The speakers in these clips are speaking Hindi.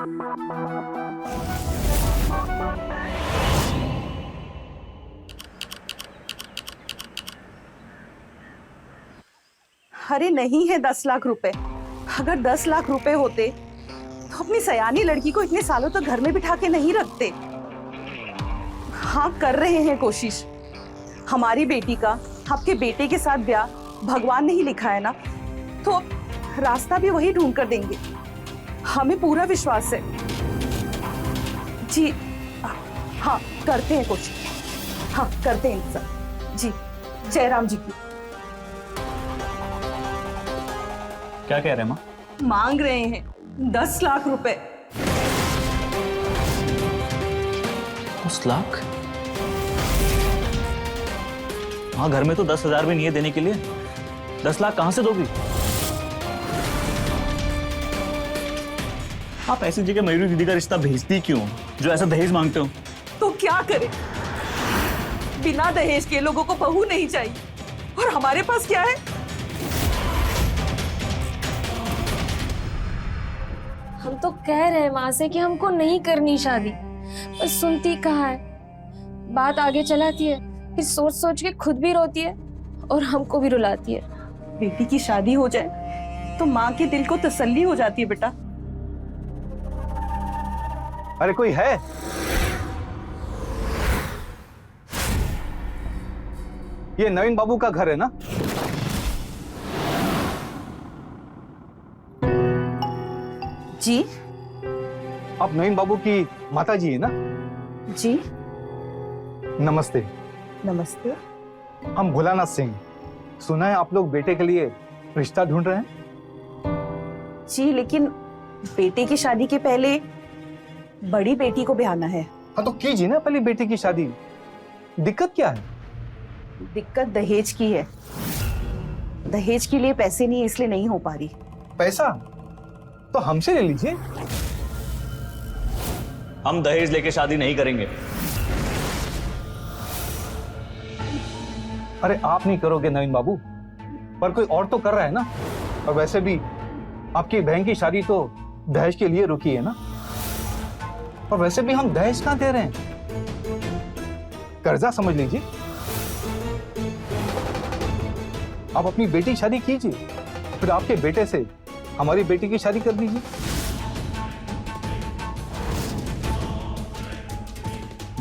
अरे नहीं है 10 लाख रुपए। अगर 10 लाख रुपए होते तो अपनी सयानी लड़की को इतने सालों तक घर में बिठा के नहीं रखते। हाँ, कर रहे हैं कोशिश। हमारी बेटी का आपके बेटे के साथ ब्याह भगवान ने ही लिखा है ना, तो रास्ता भी वही ढूंढ कर देंगे। हमें पूरा विश्वास है जी। हाँ, करते हैं कोशिश। हाँ, करते हैं इंतजार जी। जयराम जी की क्या कह रहे हैं माँ? मांग रहे हैं 10 लाख रुपए। 10 लाख? हाँ, घर में तो 10,000 भी नहीं है देने के लिए। 10 लाख कहां से दोगी? आप ऐसी जगह मयूरी दीदी का रिश्ता भेजती क्यों, जो ऐसा दहेज मांगते हो? तो क्या करें, बिना दहेज के लोगों को बहू नहीं चाहिए, और हमारे पास क्या है? हम तो कह रहे हैं माँ से कि हमको नहीं करनी शादी, पर सुनती कहाँ है। बात आगे चलाती है, फिर सोच सोच के खुद भी रोती है और हमको भी रुलाती है। बेटी की शादी हो जाए तो माँ के दिल को तसल्ली हो जाती है बेटा। अरे कोई है? ये नवीन बाबू का घर है ना? जी। आप नवीन बाबू की माता जी है ना? जी। नमस्ते। नमस्ते। हम भोलानाथ सिंह। सुना है आप लोग बेटे के लिए रिश्ता ढूंढ रहे हैं? जी, लेकिन बेटे की शादी के पहले बड़ी बेटी को ब्याहना है। हाँ तो कीजिए ना पहले बेटे की शादी। दिक्कत क्या है? दिक्कत दहेज की है। दहेज के लिए पैसे नहीं है, इसलिए नहीं हो पा रही। पैसा तो हमसे ले लीजिए। हम दहेज लेके शादी नहीं करेंगे। अरे आप नहीं करोगे नवीन बाबू, पर कोई और तो कर रहा है ना। और वैसे भी आपकी बहन की शादी तो दहेज के लिए रुकी है ना। और वैसे भी हम दहेज कहां दे रहे हैं, कर्जा समझ लीजिए। आप अपनी बेटी की शादी कीजिए, फिर आपके बेटे से हमारी बेटी की शादी कर दीजिए।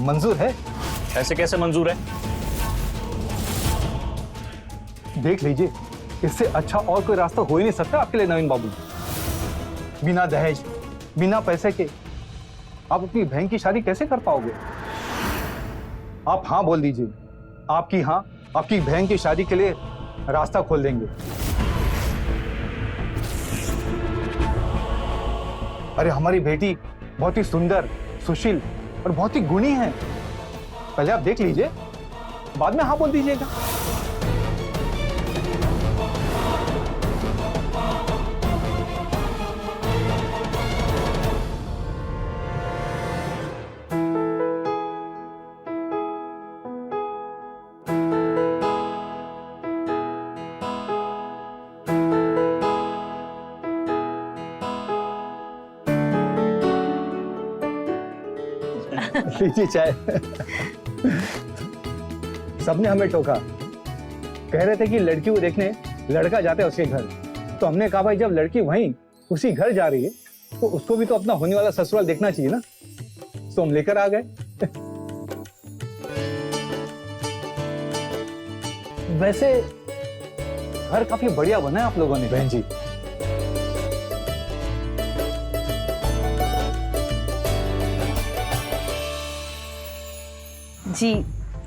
मंजूर है? ऐसे कैसे मंजूर है? देख लीजिए, इससे अच्छा और कोई रास्ता हो ही नहीं सकता आपके लिए नवीन बाबू। बिना दहेज, बिना पैसे के आप अपनी बहन की शादी कैसे कर पाओगे? आप हाँ बोल दीजिए। आपकी हाँ आपकी बहन की शादी के लिए रास्ता खोल देंगे। अरे हमारी बेटी बहुत ही सुंदर, सुशील और बहुत ही गुणी है। पहले आप देख लीजिए, बाद में हाँ बोल दीजिएगा। लीजिए चाय। सबने हमें टोका, कह रहे थे कि लड़की को देखने लड़का जाता है उसके घर। तो हमने कहा भाई जब लड़की वहीं उसी घर जा रही है तो उसको भी तो अपना होने वाला ससुराल देखना चाहिए ना। तो हम लेकर आ गए। वैसे घर काफी बढ़िया बना है आप लोगों ने बहन जी। जी,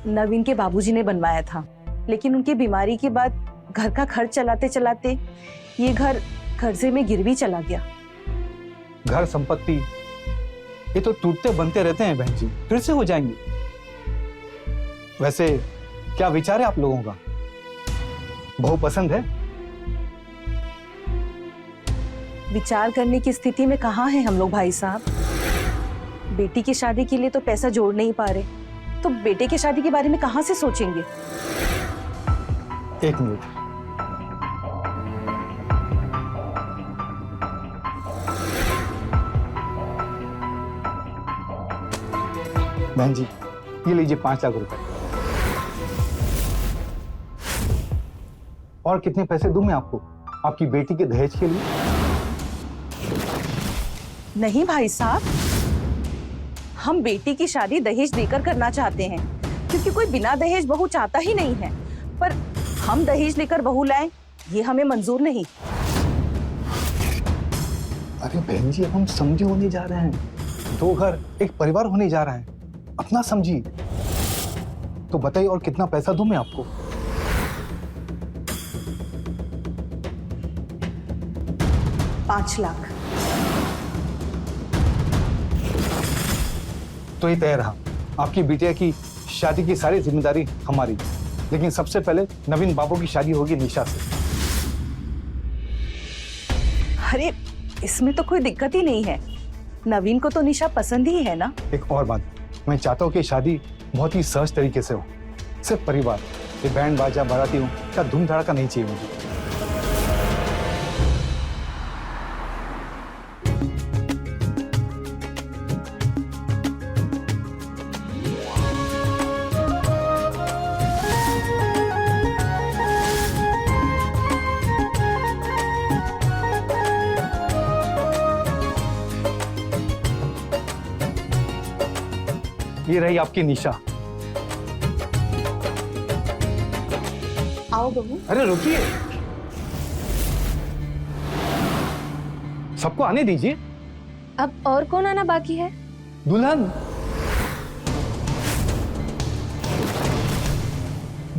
नवीन के बाबूजी ने बनवाया था, लेकिन उनकी बीमारी के बाद घर का खर्च चलाते चलाते ये घर कर्जे में गिर भी चला गया। घर संपत्ति ये तो टूटते बनते रहते हैं बहन जी, फिर से हो जाएंगे। वैसे क्या विचार है आप लोगों का? बहू पसंद है? विचार करने की स्थिति में कहाँ है हम लोग भाई साहब। बेटी की शादी के लिए तो पैसा जोड़ नहीं पा रहे, तो बेटे की शादी के बारे में कहां से सोचेंगे? एक मिनट। बहन जी, ये लीजिए 5 लाख रुपए। और कितने पैसे दूं मैं आपको आपकी बेटी के दहेज के लिए? नहीं भाई साहब, हम बेटी की शादी दहेज देकर करना चाहते हैं, क्योंकि कोई बिना दहेज बहू चाहता ही नहीं है। पर हम दहेज लेकर बहू लाएं, ये हमें मंजूर नहीं। अरे बहन जी, हम समझे होने जा रहे हैं, 2 घर एक परिवार होने जा रहा है, अपना समझिए। तो बताइए और कितना पैसा दूं मैं आपको? पांच लाख। तो ये तय रहा, आपकी बिटिया की शादी की सारी जिम्मेदारी हमारी, लेकिन सबसे पहले नवीन बाबू की शादी होगी निशा से। अरे इसमें तो कोई दिक्कत ही नहीं है, नवीन को तो निशा पसंद ही है ना। एक और बात, मैं चाहता हूँ कि शादी बहुत ही सहज तरीके से हो, सिर्फ परिवार, ये बैंड बाजा बाराती हो क्या धूम धड़ाका नहीं चाहिए मुझे। ये रही आपकी निशा। आओ बहू। अरे रुकिए, सबको आने दीजिए। अब और कौन आना बाकी है? दुल्हन,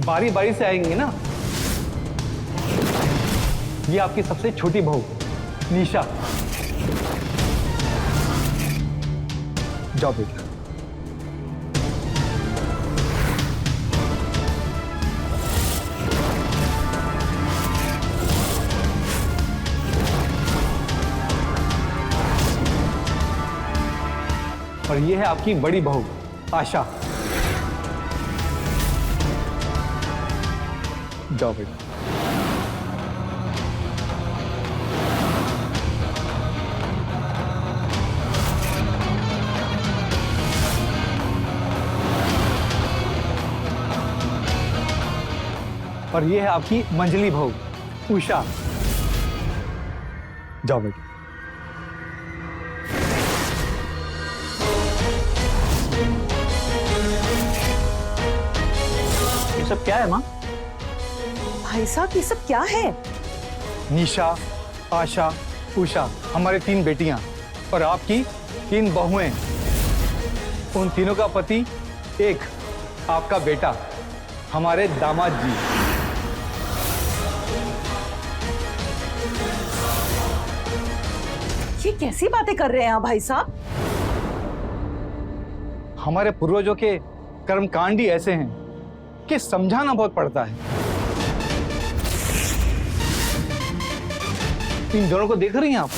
बारी बारी से आएंगे ना। ये आपकी सबसे छोटी बहू निशा। जाओ बेटा। और ये है आपकी बड़ी बहू आशा। जाओ बेटा। और ये है आपकी मंजली बहू उषा। जाओ बेटा। ये सब क्या है माँ? भाई साहब ये सब क्या है? निशा, आशा, उषा हमारे 3 बेटियां और आपकी 3 बहुएं। उन तीनों का पति एक आपका बेटा, हमारे दामाद जी। ये कैसी बातें कर रहे हैं आप भाई साहब? हमारे पूर्वजों के कर्मकांड ही ऐसे हैं कि समझाना बहुत पड़ता है। इन दोनों को देख रही हैं आप?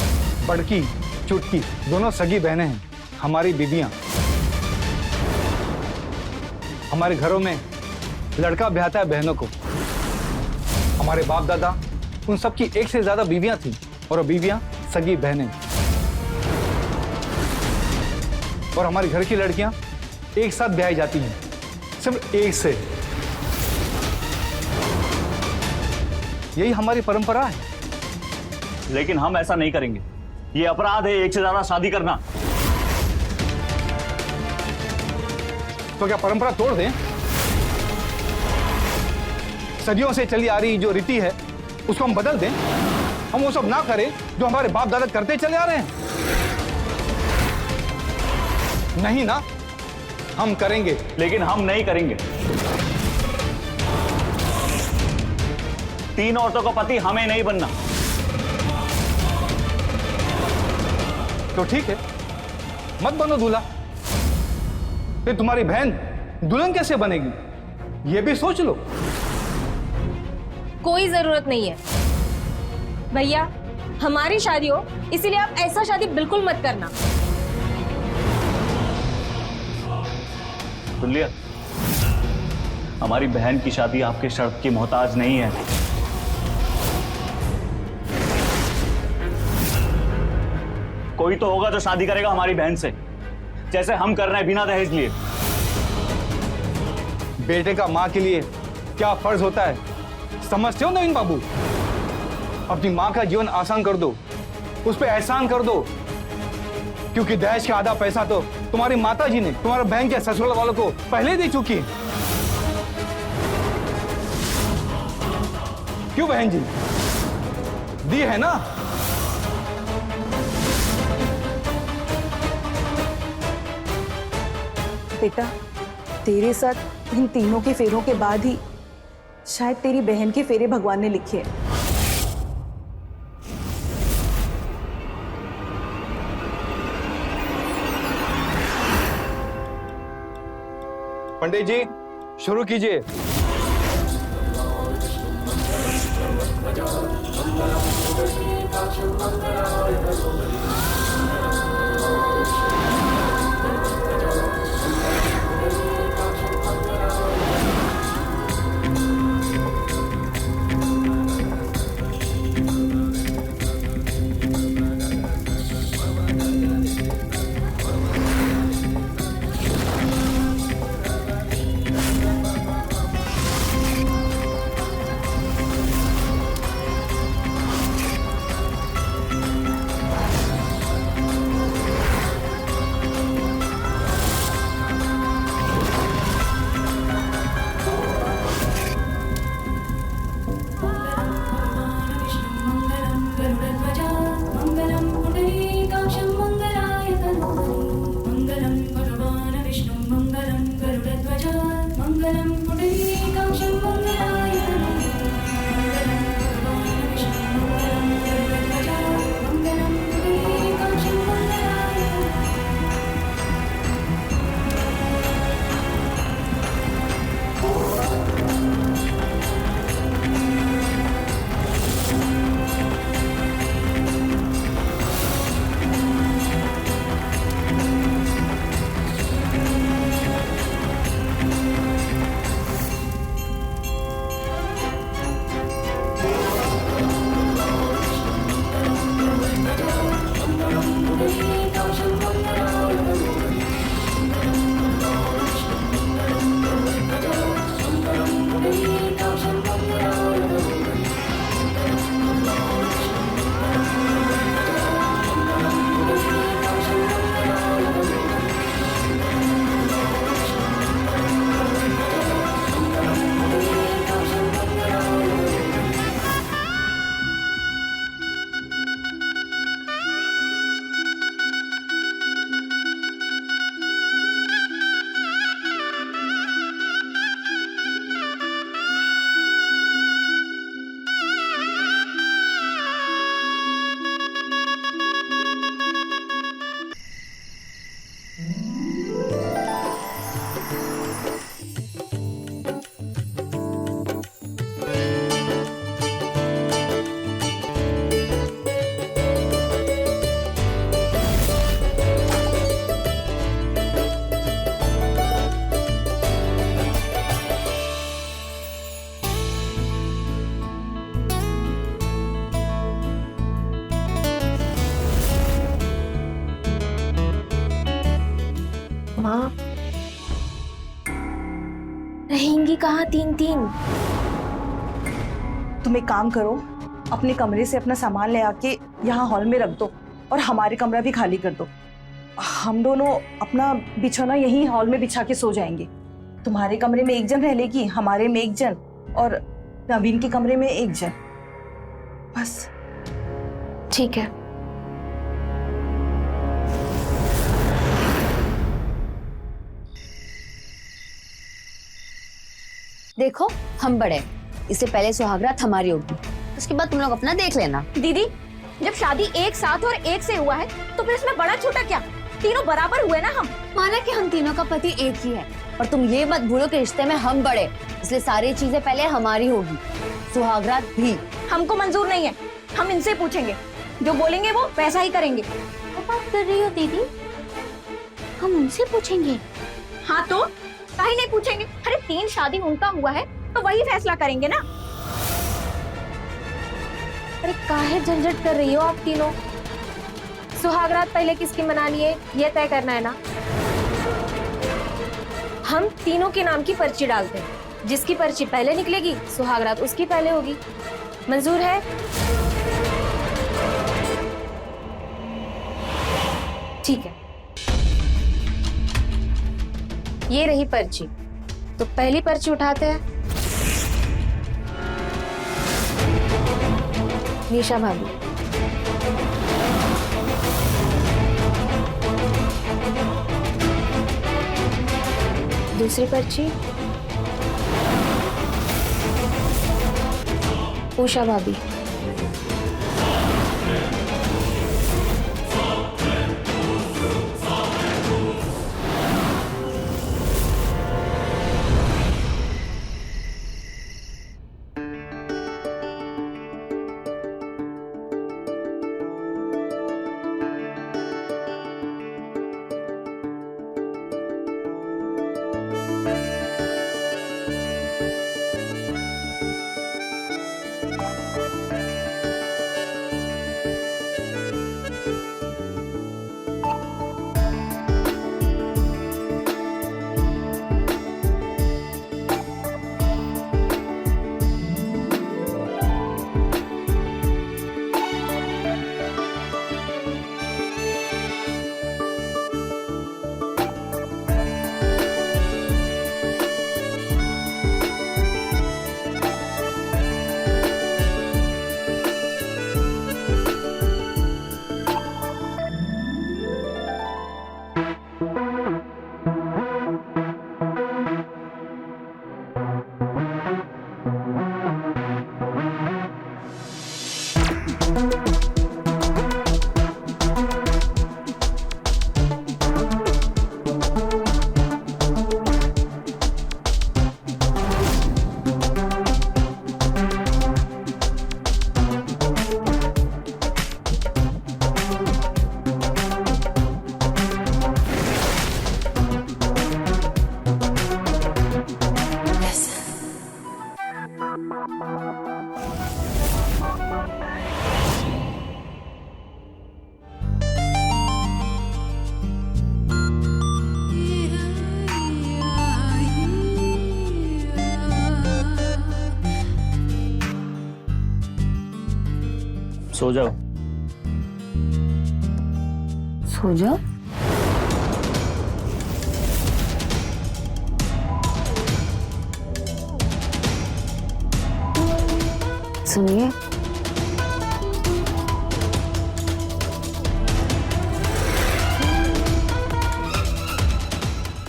बड़की चुटकी दोनों सगी बहनें हैं, हमारी बीबियां। हमारे घरों में लड़का ब्याहता है बहनों को। हमारे बाप दादा उन सब की एक से ज्यादा बीवियां थी, और वो बीवियां सगी बहनें। और हमारे घर की लड़कियां एक साथ ब्याही जाती हैं, सिर्फ एक से। यही हमारी परंपरा है। लेकिन हम ऐसा नहीं करेंगे, ये अपराध है एक से ज्यादा शादी करना। तो क्या परंपरा तोड़ दें? सदियों से चली आ रही जो रीति है उसको हम बदल दें? हम वो सब ना करें जो हमारे बाप दादा करते चले आ रहे हैं? नहीं ना, हम करेंगे। लेकिन हम नहीं करेंगे। 3 औरतों का पति हमें नहीं बनना। तो ठीक है, मत बनो दूल्हा। फिर तुम्हारी बहन दुल्हन कैसे बनेगी, ये भी सोच लो। कोई जरूरत नहीं है भैया, हमारी शादी हो, इसीलिए आप ऐसा शादी बिल्कुल मत करना। सुन लिया? हमारी बहन की शादी आपके शर्त की मोहताज नहीं है। कोई तो होगा जो शादी करेगा हमारी बहन से, जैसे हम कर रहे हैं बिना दहेज लिए। बेटे का माँ के लिए क्या फर्ज होता है समझते हो नवीन बाबू? अपनी माँ का जीवन आसान कर दो, उस पर एहसान कर दो, क्योंकि दहेज का आधा पैसा तो तुम्हारी माता जी ने तुम्हारे बहन के ससुराल वालों को पहले ही दे चुकी है। क्यों बहन जी, दी है ना? बेटा, तेरे साथ इन तीनों के फेरों के बाद ही शायद तेरी बहन के फेरे भगवान ने लिखे हैं। पंडित जी, शुरू कीजिए। माँ, रहेंगी कहाँ तीन तीन? तुम एक काम करो, अपने कमरे से अपना सामान ले आके यहाँ हॉल में रख दो और हमारे कमरा भी खाली कर दो। हम दोनों अपना बिछौना यहीं हॉल में बिछा के सो जाएंगे। तुम्हारे कमरे में एक जन रह लेगी, हमारे में एक जन, और नवीन के कमरे में एक जन, बस। ठीक है। देखो, हम बड़े, इससे पहले सुहागरात हमारी होगी, उसके बाद तुम लोग अपना देख लेना। दीदी, जब शादी एक साथ और एक से हुआ है तो फिर इसमें बड़ा छोटा क्या, तीनों बराबर हुए ना हम। माना कि हम तीनों का पति एक ही है, पर तुम ये मत भूलो कि रिश्ते में हम बड़े, इसलिए सारी चीजें पहले हमारी होगी, सुहागरात भी। हमको मंजूर नहीं है, हम इनसे पूछेंगे, जो बोलेंगे वो वैसा ही करेंगे। क्या बात कर रही हो दीदी? हम उनसे पूछेंगे? हाँ तो काहे नहीं पूछेंगे? अरे 3 शादी उनका हुआ है तो वही फैसला करेंगे ना। अरे काहे झंझट कर रही हो आप तीनों? सुहागरात पहले किसकी मनानी है ये तय करना है ना। हम तीनों के नाम की पर्ची डालते हैं, जिसकी पर्ची पहले निकलेगी सुहागरात उसकी पहले होगी। मंजूर है? ठीक है, ये रही पर्ची। तो पहली पर्ची उठाते हैं। निशा भाभी, दूसरी पर्ची उषा भाभी, सो जाओ। सो जाओ? सुनिए,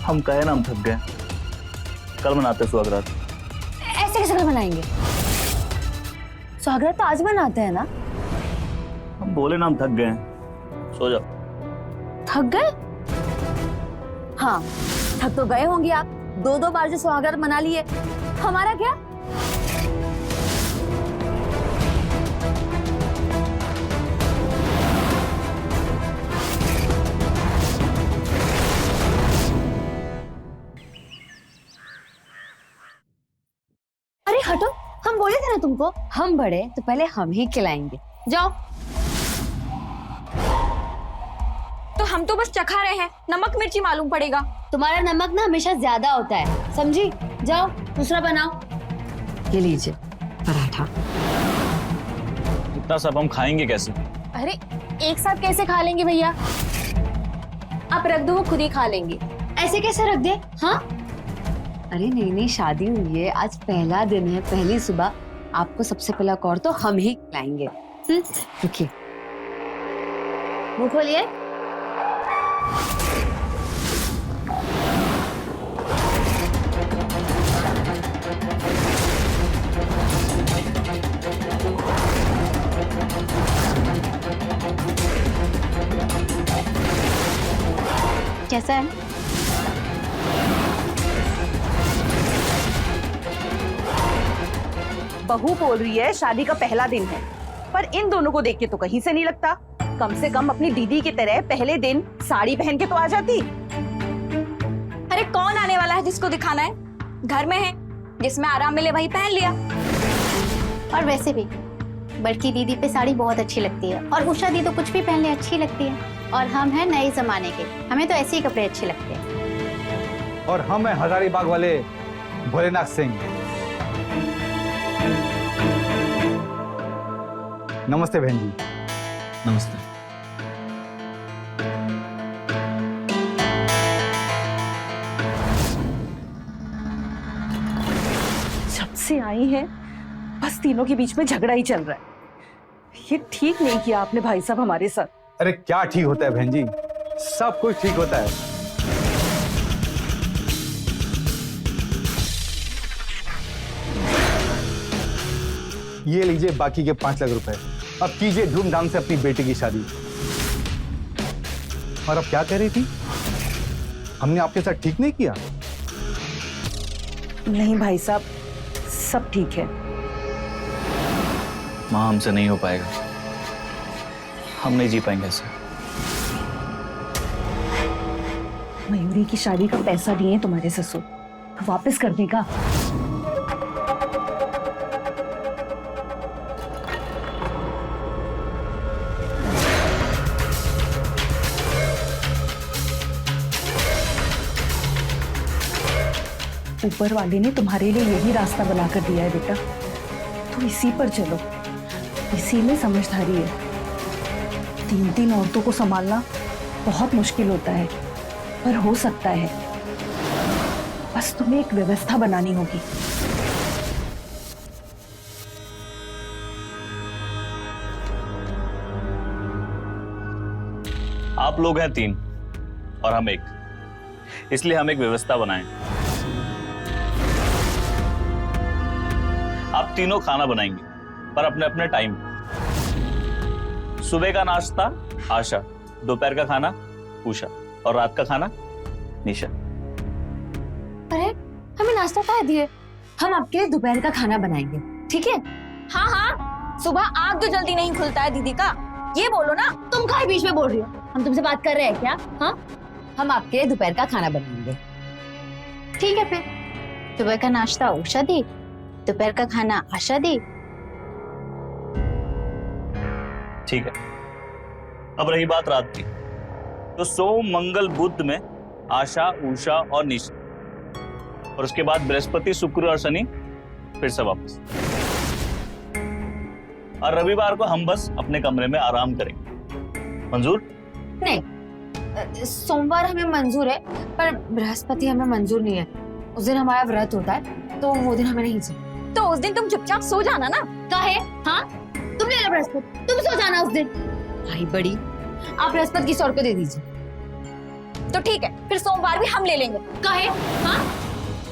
हम कहे ना हम थक गए, कल मनाते सुहागरात। ऐसे कैसे मनाएंगे? सुहागरात तो आज मनाते हैं ना। हम बोले ना हम थक गए, सो जाओ। थक गए? हाँ, थक तो गए होंगे आप। 2-2 बार जो सुहागरात मना लिए, हमारा क्या? अरे हटो, हम बोले थे ना तुमको, हम बड़े तो पहले हम ही खिलाएंगे। जाओ। तो हम तो बस चखा रहे हैं, नमक मिर्ची मालूम पड़ेगा। तुम्हारा नमक ना हमेशा ज्यादा होता है, समझी? जाओ दूसरा बनाओ। ये लीजिए पराठा। इतना सब हम खाएंगे कैसे? अरे एक साथ कैसे खा लेंगे भैया? आप रख दो, वो खुद ही खा लेंगे। ऐसे कैसे रख दे? हाँ, अरे नहीं, शादी हुई है, आज पहला दिन है, पहली सुबह। आपको सबसे पहला कौर तो हम ही खिलाएंगे। रुकिए, मुंह खोलिए। कैसा है? बहू बोल रही है शादी का पहला दिन है, पर इन दोनों को देख के तो कहीं से नहीं लगता। कम से कम अपनी दीदी की तरह पहले दिन साड़ी पहन के तो आ जाती। अरे कौन आने वाला है जिसको दिखाना है? घर में है, जिसमें आराम मिले वही पहन लिया। और वैसे भी बड़की दीदी पे साड़ी बहुत अच्छी लगती है, और उषा दी तो कुछ भी पहनने अच्छी लगती है, और हम हैं नए जमाने के, हमें तो ऐसे ही कपड़े अच्छे लगते हैं। अरे कौन आने वाला है जिसको दिखाना है? घर में है, जिसमें आराम मिले वही पहन लिया। और वैसे भी बड़की दीदी पे साड़ी बहुत अच्छी लगती है, और हम हैं नए जमाने के, हमें तो ऐसे ही कपड़े अच्छे लगते हैं। और हम हैं हजारीबाग वाले भोलेनाथ सिंह। नमस्ते बहन जी। नमस्ते। जब से आई हैं बस तीनों के बीच में झगड़ा ही चल रहा है। ये ठीक नहीं किया आपने भाई साहब हमारे साथ। अरे क्या ठीक होता है बहन जी, सब कुछ ठीक होता है। ये लीजिए बाकी के 5 लाख रुपए। अब कीजिए धूमधाम से अपनी बेटी की शादी। और अब क्या कह रही थी, हमने आपके साथ ठीक नहीं किया? नहीं भाई साहब, सब ठीक है। माँ हमसे नहीं हो पाएगा, हम नहीं जी पाएंगे ऐसे। मयूरी की शादी का पैसा दिए तुम्हारे ससुर, वापस करने का। ऊपर वाले ने तुम्हारे लिए यही रास्ता बनाकर दिया है बेटा, तो इसी पर चलो। इसी में समझदारी है। 3 औरतों को संभालना बहुत मुश्किल होता है, पर हो सकता है। बस तुम्हें एक व्यवस्था बनानी होगी। आप लोग हैं 3 और हम 1, इसलिए हम एक व्यवस्था बनाएं। आप तीनों खाना बनाएंगे, पर अपने अपने टाइम। सुबह का नाश्ता आशा, दोपहर का खाना उषा और रात का खाना निशा। अरे हमें नाश्ता कहा दिए, हम आपके लिए दोपहर का खाना बनाएंगे, ठीक है? हाँ हाँ, सुबह आग तो जल्दी नहीं खुलता है दीदी का, ये बोलो ना। तुम काहे बीच में बोल रही हो? हम तुमसे बात कर रहे हैं क्या? हाँ, हम आपके लिए दोपहर का खाना बनाएंगे। ठीक है फिर, सुबह का नाश्ता उषा दी, दोपहर का खाना आशा दी। ठीक है। अब रही बात रात की, तो सोम मंगल बुध में आशा उषा और निशा, और उसके बाद बृहस्पति शुक्र और शनि फिर से वापस। और रविवार को हम बस अपने कमरे में आराम करेंगे। मंजूर? नहीं, सोमवार हमें मंजूर है, पर बृहस्पति हमें मंजूर नहीं है। उस दिन हमारा व्रत होता है, तो वो दिन हमें नहीं चाहिए। तो उस दिन तुम चुपचाप सो जाना ना। काहे? हाँ, तुम ले लो बृहस्पति, तुम सो जाना उस दिन। भाई बड़ी, आप बृहस्पति किसी और को दे दीजिए। तो ठीक है, फिर सोमवार भी हम ले लेंगे। काहे? हाँ,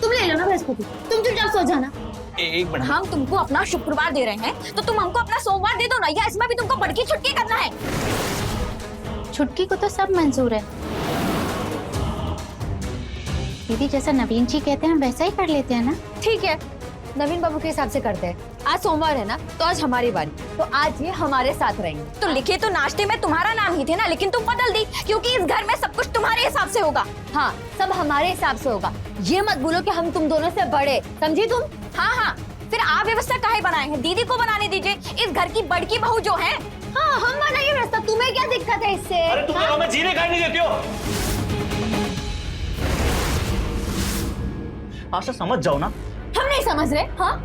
तुम ले लो ना बृहस्पति, तुम चुपचाप सो जाना। एक मिनट। हम तुमको अपना शुक्रवार दे रहे हैं, तो तुम हमको अपना सोमवार दे दो ना, या इसमें भी तुमको बड़की छुट्टी करना है? छुटकी को तो सब मंजूर है दीदी, जैसा नवीन जी कहते हैं वैसा ही कर लेते हैं ना। ठीक है, नवीन बाबू के हिसाब से करते हैं। आज सोमवार है ना, तो आज हमारी बारी, तो आज ये हमारे साथ रहेंगे। तो लिखे तो नाश्ते में तुम्हारा नाम ही थे ना, लेकिन तुम बदल दी, क्योंकि इस घर में सब कुछ तुम्हारे हिसाब से होगा। हाँ, सब हमारे हिसाब से होगा। ये मत बोलो कि हम तुम दोनों से बड़े, समझी तुम? हाँ हाँ, फिर आप व्यवस्था काहे बनाए हैं? दीदी को बनाने दीजिए, इस घर की बड़की बहू जो है। हाँ, हम बनाइए व्यवस्था, तुम्हें क्या दिक्कत है इससे? अरे तुम लोग हमें जीने का नहीं देते हो। आशा समझ जाओ ना। हम नहीं समझ रहे। हाँ,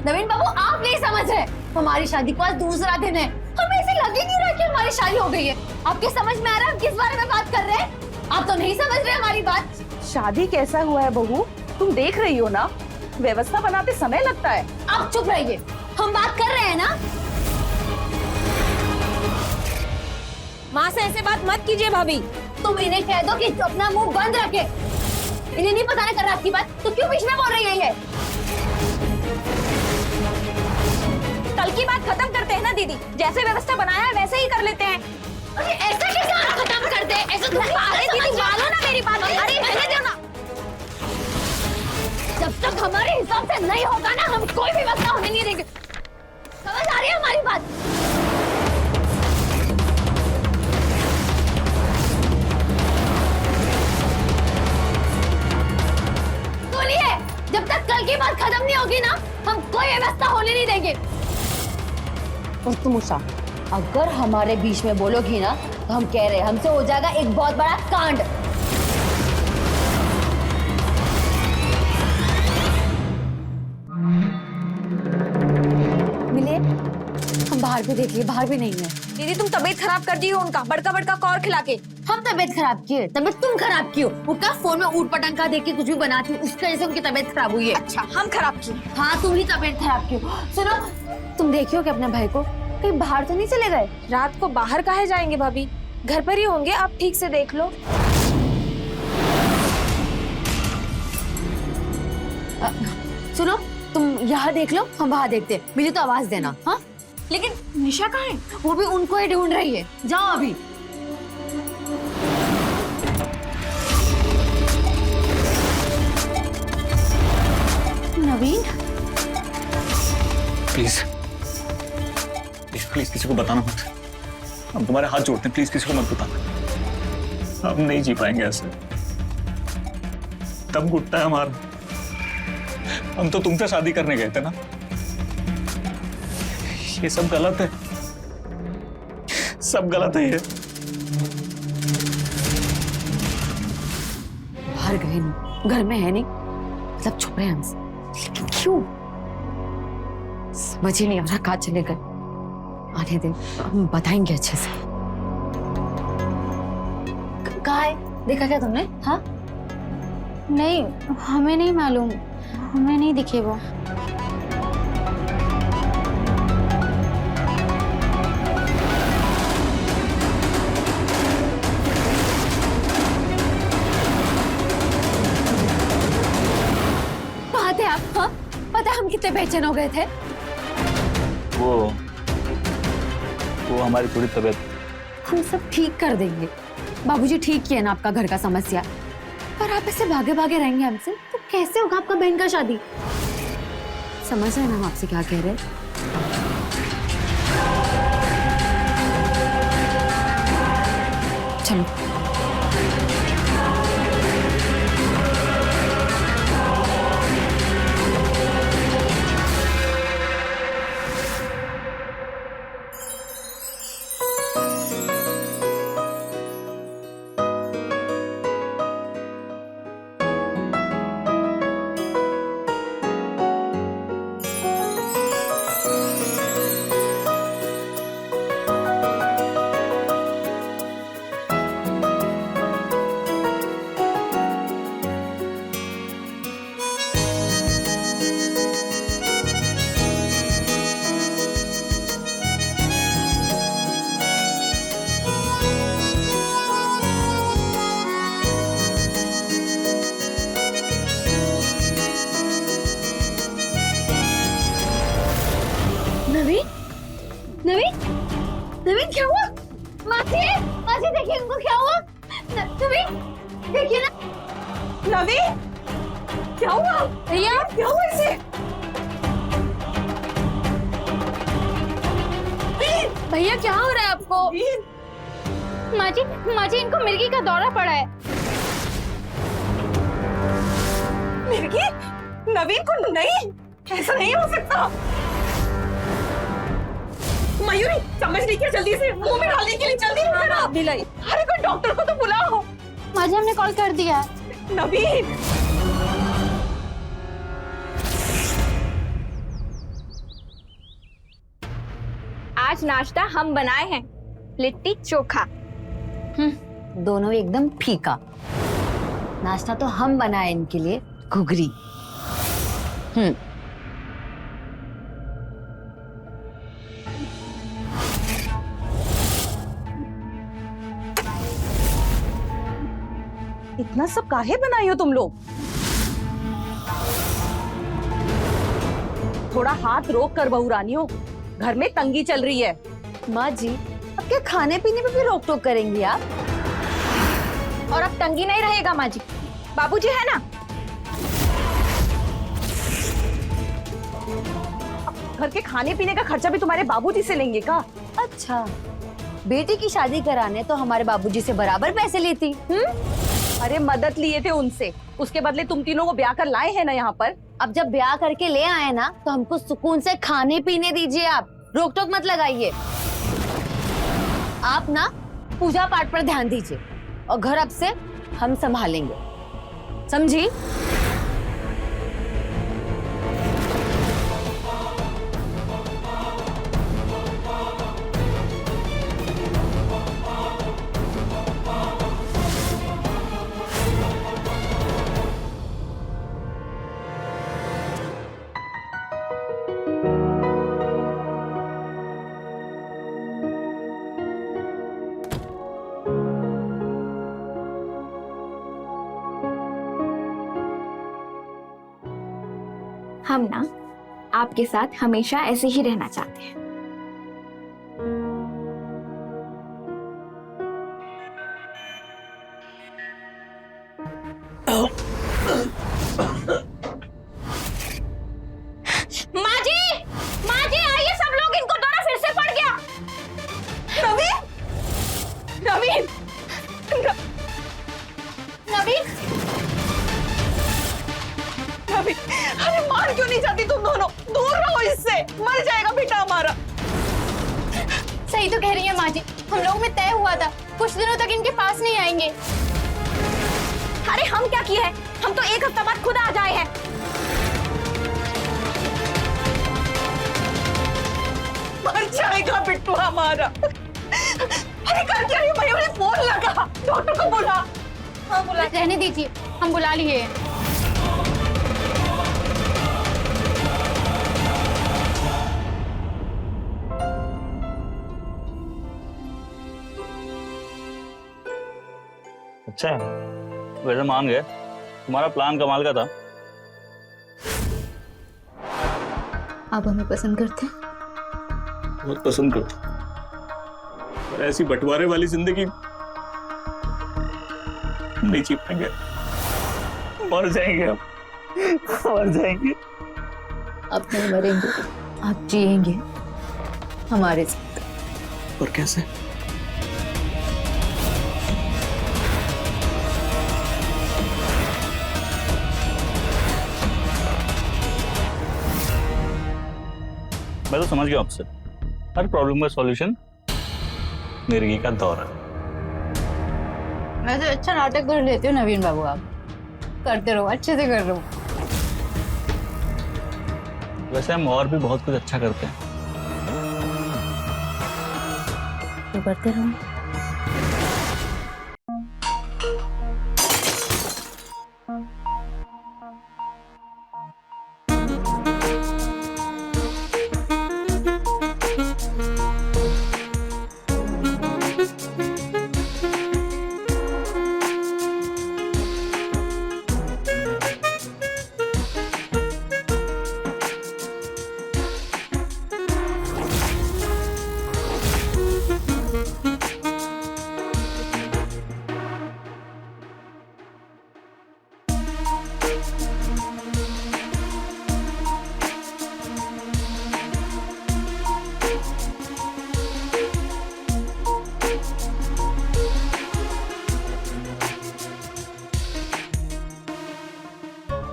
नवीन बाबू आप नहीं समझ रहे। हमारी शादी को आज दूसरा दिन है, हमें ऐसे लग ही नहीं रहा कि हमारी शादी हो गई है। आपके समझ में आ रहा है हम किस बारे में बात कर रहे हैं? आप तो नहीं समझ रहे हमारी बात। शादी कैसा हुआ है बहू, तुम देख रही हो ना, व्यवस्था बनाते समय लगता है। आप चुप रहिए, हम बात कर रहे हैं ना। माँ से ऐसे बात मत कीजिए भाभी। तुम इन्हें कह दो कि अपना मुंह बंद रखे। इन्हें नहीं पता कर रात की बात, तो क्यों बीच में बोल रही है ये? कल की बात खत्म करते हैं ना दीदी, जैसे व्यवस्था बनाया है वैसे ही कर लेते हैं। अरे ऐसा कैसे खत्म करते हैं? ऐसा अरे दीदी मानो ना मेरी बात, अरे रहने दो ना। जब तक हमारे हिसाब से नहीं होगा ना, हम कोई भी व्यवस्था होने नहीं देंगे। समझ आ रही है हमारी बात? सुनिए, जब तक कल की बात खत्म नहीं होगी ना, हम कोई व्यवस्था होने नहीं देंगे। और तुम उषा, अगर हमारे बीच में बोलोगी ना, तो हम कह रहे हैं हमसे हो जाएगा एक बहुत बड़ा कांड। बाहर भी देख लिए, बाहर भी नहीं है। दीदी तुम तबीयत खराब कर दी हो उनका, बड़का बड़का कौर खिला के। हम तबीयत खराब किए? तबीयत तुम खराब की हो। वो क्या फोन में ऊट पटांग का देख के कुछ भी बनाती है, उसकी वजह से उनकी तबीयत खराब हुई है। अच्छा हम खराब की? हाँ तुम ही तबीयत खराब की हो। सुनो, तुम देखियो कि अपने भाई को कहीं बाहर तो नहीं चले गए? रात को बाहर काहे जाएंगे भाभी, घर पर ही होंगे, आप ठीक से देख लो। सुनो, तुम यहाँ देख लो, हम वहाँ देखते हैं। मुझे तो आवाज देना। हाँ लेकिन निशा कहाँ है? वो भी उनको ही ढूंढ रही है। जाओ अभी। नवीन, प्लीज प्लीज प्लीज किसी को बताना मत। हम तुम्हारे हाथ जोड़ते हैं, प्लीज किसी को मत बताना। हम नहीं जी पाएंगे ऐसे। तब घुटता है हमारा। हम तो तुमसे शादी करने गए थे ना। ये सब गलत है, सब गलत है ये। बाहर गए नहीं, घर में है नहीं, मतलब छुप रहे हैं हमसे। लेकिन क्यों? समझ ही नहीं आ रहा कहाँ चले गए। आने दे, हम बताएंगे अच्छे से। कहाँ है? देखा क्या तुमने? हाँ नहीं हमें नहीं मालूम, हमें नहीं दिखे वो। कहाँ थे आप? हाँ पता है हम कितने बेचैन हो गए थे। वो हमारी थोड़ी तबीयत। हम सब ठीक कर देंगे। बाबूजी ठीक किया ना आपका घर का समस्या। पर आप ऐसे भागे भागे रहेंगे हमसे तो कैसे होगा आपका बहन का शादी? समझ रहे हैं ना हम आपसे क्या कह रहे हैं? चलो नवीन, नवीन, नवीन क्या हुआ? मासी, मासी देखिए उनको क्या हुआ? नवीन देखिए ना। नवीन, क्या हुआ? भैया क्या हुआ इसे? भैया क्या हो रहा है आपको? माजी, माजी इनको मिर्गी का दौरा पड़ा है। मिर्गी? नवीन को नहीं, ऐसा नहीं हो सकता। मयूरी चम्मच लेके जल्दी से मुंह में डालने के लिए जल्दी करो। दिलाई। अरे कोई डॉक्टर को तो बुलाओ। माजी हमने कॉल कर दिया है। नवीन, आज नाश्ता हम बनाए हैं, लिट्टी चोखा। दोनों एकदम फीका। नाश्ता तो हम बनाए इनके लिए, घुघरी। इतना सब काहे बनाई हो तुम लोग? थोड़ा हाथ रोक कर बहू रानियों, घर में तंगी चल रही है। माँ जी, अब क्या खाने पीने में भी रोक टोक करेंगी आप? और अब तंगी नहीं रहेगा माँ जी, बाबूजी है ना। घर के खाने पीने का खर्चा भी तुम्हारे बाबूजी से लेंगे का? अच्छा, बेटी की शादी कराने तो हमारे बाबूजी से बराबर पैसे लेती। अरे मदद लिए थे उनसे, उसके बदले तुम तीनों को ब्याह कर लाए हैं ना यहाँ पर। अब जब ब्याह करके ले आए ना तो हमको सुकून से खाने पीने दीजिए। आप रोक टोक मत लगाइए। आप ना पूजा पाठ पर ध्यान दीजिए और घर अब से हम संभालेंगे, समझी? हम ना आपके साथ हमेशा ऐसे ही रहना चाहते हैं। माँ जी आइए सब लोग, इनको दौरा फिर से पड़ गया। नवीन नवीन नवीन नवीन, अरे मार क्यों नहीं जाती तुम दोनों? दूर रहो इससे, मर जाएगा बेटा हमारा। सही तो कह रही है माँ जी, हम लोग में तय हुआ था कुछ दिनों तक इनके पास नहीं आएंगे। अरे हम क्या किए हैं, हम तो एक हफ्ता बाद खुद आ जाए हैं। मर जाएगा बिट्टू हमारा। अरे कर क्या रही हो? मयूरी फोन लगा, डॉक्टर को बुला। हाँ बुला। रहने दीजिए, हम बुला लिए हैं। अच्छा है, वैसे मान गए, तुम्हारा प्लान कमाल का था। आप हमें पसंद करते हैं? बहुत पसंद करता, पर ऐसी बंटवारे वाली जिंदगी नहीं जी पाएंगे, मर जाएंगे हम, मर जाएंगे। आप नहीं मरेंगे, आप जिएंगे हमारे साथ। पर कैसे? मैं तो समझ गया आपसे, हर प्रॉब्लम का सॉल्यूशन मिर्गी का दौरा। मैं तो अच्छा नाटक कर लेती हूँ नवीन बाबू, आप करते रहो, अच्छे से कर रहे हो। वैसे हम और भी बहुत कुछ अच्छा करते हैं। तो करते रहो।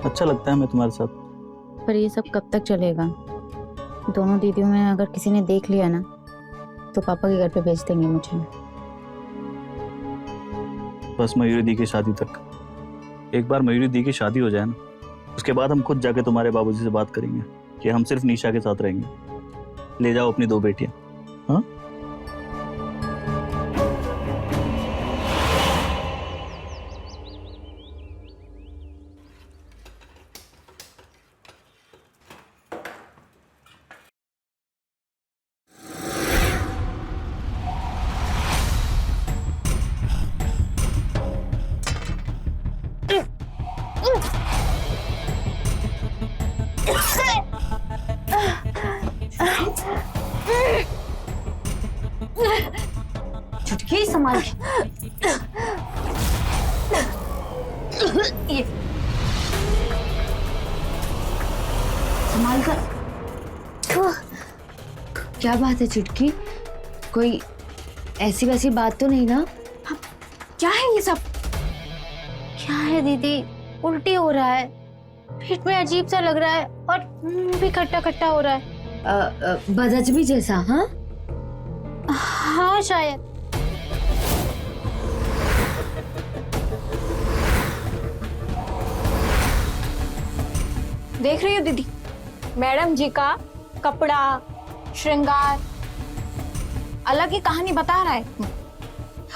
अच्छा लगता है मैं तुम्हारे साथ। पर ये सब कब तक चलेगा? दोनों दीदियों में अगर किसी ने देख लिया ना तो पापा के घर पे भेज देंगे मुझे। बस मयूरी दी की शादी तक। एक बार मयूरी दी की शादी हो जाए ना, उसके बाद हम खुद जाके तुम्हारे बाबूजी से बात करेंगे कि हम सिर्फ निशा के साथ रहेंगे। ले जाओ अपनी 2 बेटियां। हाँ, चुटकी संभाल ये संभाल कर। क्या बात है चुटकी, कोई ऐसी वैसी बात तो नहीं ना? क्या है ये सब? क्या है दीदी, उल्टी हो रहा है, पेट में अजीब सा लग रहा है और मुंह भी खट्टा खट्टा हो रहा है। बदहजमी जैसा? हाँ हाँ शायद। देख रही हो दीदी, मैडम जी का कपड़ा श्रृंगार अलग ही कहानी बता रहा है।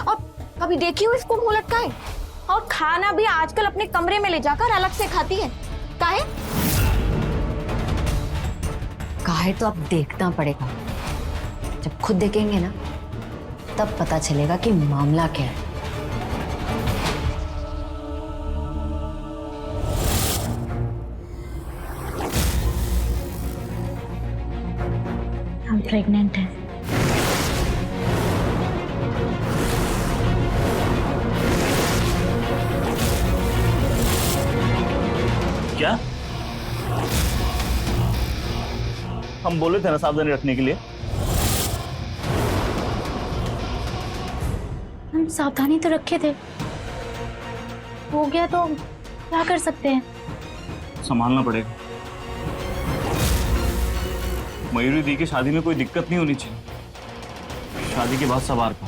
और कभी देखी हो इसको मुंह लटकाए? और खाना भी आजकल अपने कमरे में ले जाकर अलग से खाती है। काहे? काहे तो अब देखना पड़ेगा, जब खुद देखेंगे ना तब पता चलेगा कि मामला क्या है। प्रेग्नेंट हैं। क्या? हम बोले थे ना सावधानी रखने के लिए। हम सावधानी तो रखे थे, हो गया तो क्या कर सकते हैं। संभालना पड़ेगा। मयूरी दी की शादी में कोई दिक्कत नहीं होनी चाहिए। शादी के बाद सवार का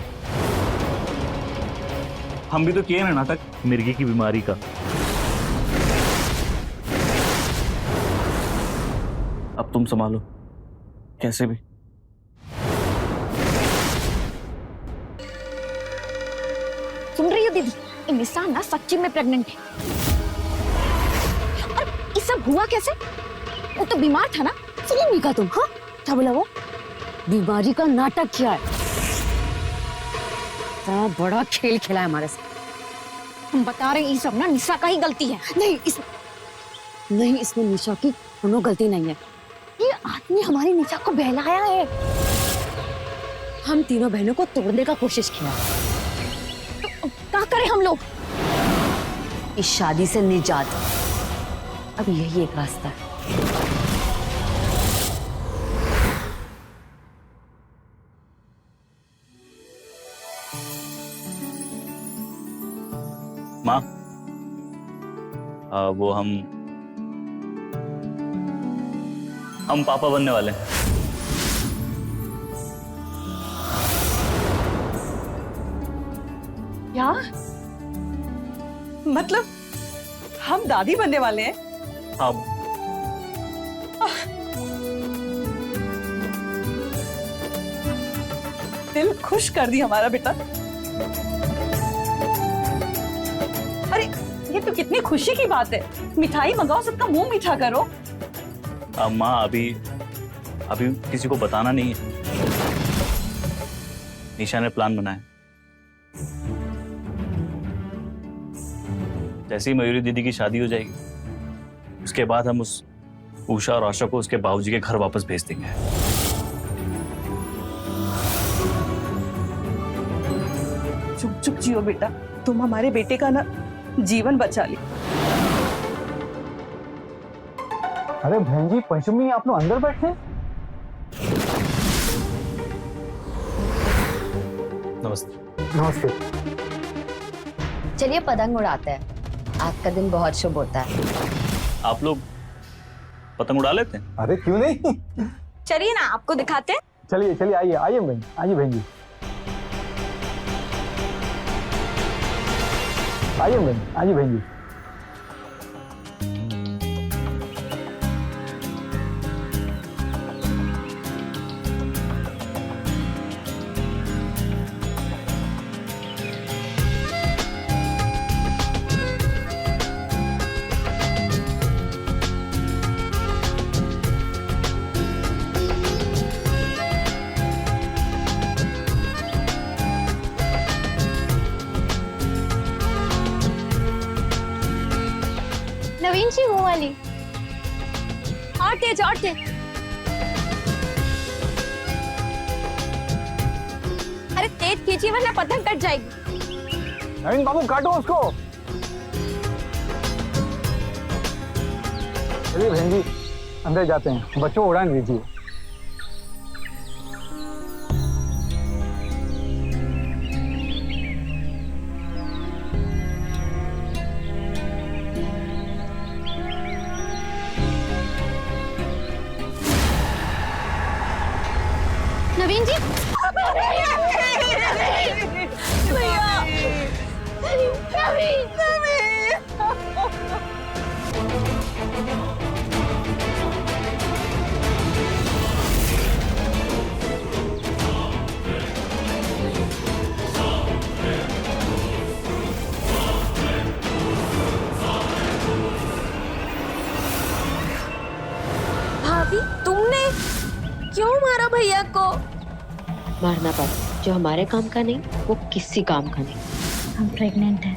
हम भी तो किए ना नाटक मिर्गी की बीमारी का। अब तुम संभालो कैसे भी। सुन रही हो दीदी, ये निशा ना सच्ची में प्रेग्नेंट है। और ये सब हुआ कैसे? वो तो बीमार था ना। सुनो मीका तुम, हाँ क्या बोला वो? बीमारी का नाटक किया है। इतना बड़ा खेल खेला है हमारे साथ। हम बता रहे हैं ये सब ना निशा का ही गलती है। नहीं इसमें निशा की कोनो गलती नहीं है। ये आदमी हमारी निशा को बहलाया है। हम तीनों बहनों को तोड़ने का कोशिश किया। तो क्या करें हम लोग? इस शादी से निजात, अब यही एक रास्ता है। माँ, वो हम पापा बनने वाले हैं। क्या? मतलब हम दादी बनने वाले हैं? हाँ। दिल खुश कर दी हमारा बेटा। अरे ये तो कितनी खुशी की बात है। मिठाई मंगाओ, सबका मुंह मीठा करो। माँ अभी किसी को बताना नहीं है। निशा ने प्लान बनाया। जैसे ही मयूरी दीदी की शादी हो जाएगी उसके बाद हम उस उषा और आशा को उसके बाबूजी के घर वापस भेज देंगे। चुप चुप जियो बेटा, तुम हमारे बेटे का ना जीवन बचा ली। अरे बहन जी, पंचमी आप लोग अंदर बैठे हैं? नमस्ते। नमस्ते। चलिए पतंग उड़ाते हैं। आपका दिन बहुत शुभ होता है। आप लोग पतंग उड़ा लेते हैं? अरे क्यों नहीं, चलिए ना आपको दिखाते हैं। चलिए चलिए, आइए आइए बहन, आइए बहन जी, आइए बहन, आइए बहन जी। नवीन जी वो वाली। और तेज और तेज। अरे तेज कीजिए वरना पतंग कट जाएगी। नवीन बाबू काटो उसको। चलिए बहन जी अंदर जाते हैं, बच्चों को उड़ान दीजिए। नवीन जी भाभी तुमने क्यों मारा भैया को? मारना पड़ा, जो हमारे काम का नहीं वो किसी काम का नहीं। हम प्रेग्नेंट हैं।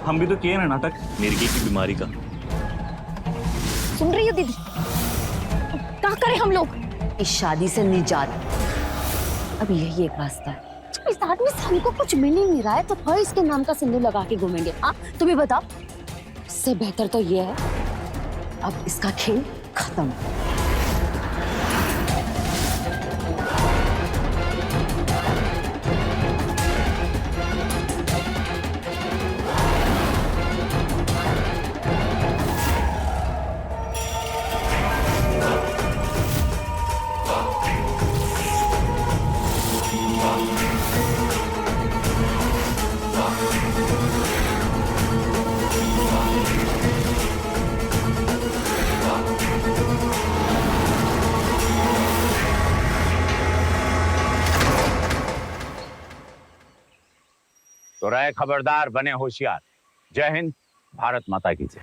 हम भी तो किए ना नाटक मिर्गी की बीमारी का। सुन रही हो दीदी, क्या करें हम लोग? इस शादी से निजात। अब यही एक रास्ता है। जब इस आदमी से हमको कुछ मिल ही नहीं रहा है तो फिर इसके नाम का सिंदूर लगा के घूमेंगे। हाँ तुम्हें बताओ, इससे बेहतर तो ये है अब इसका खेल खत्म। तो रहे खबरदार, बने होशियार। जय हिंद, भारत माता की जय।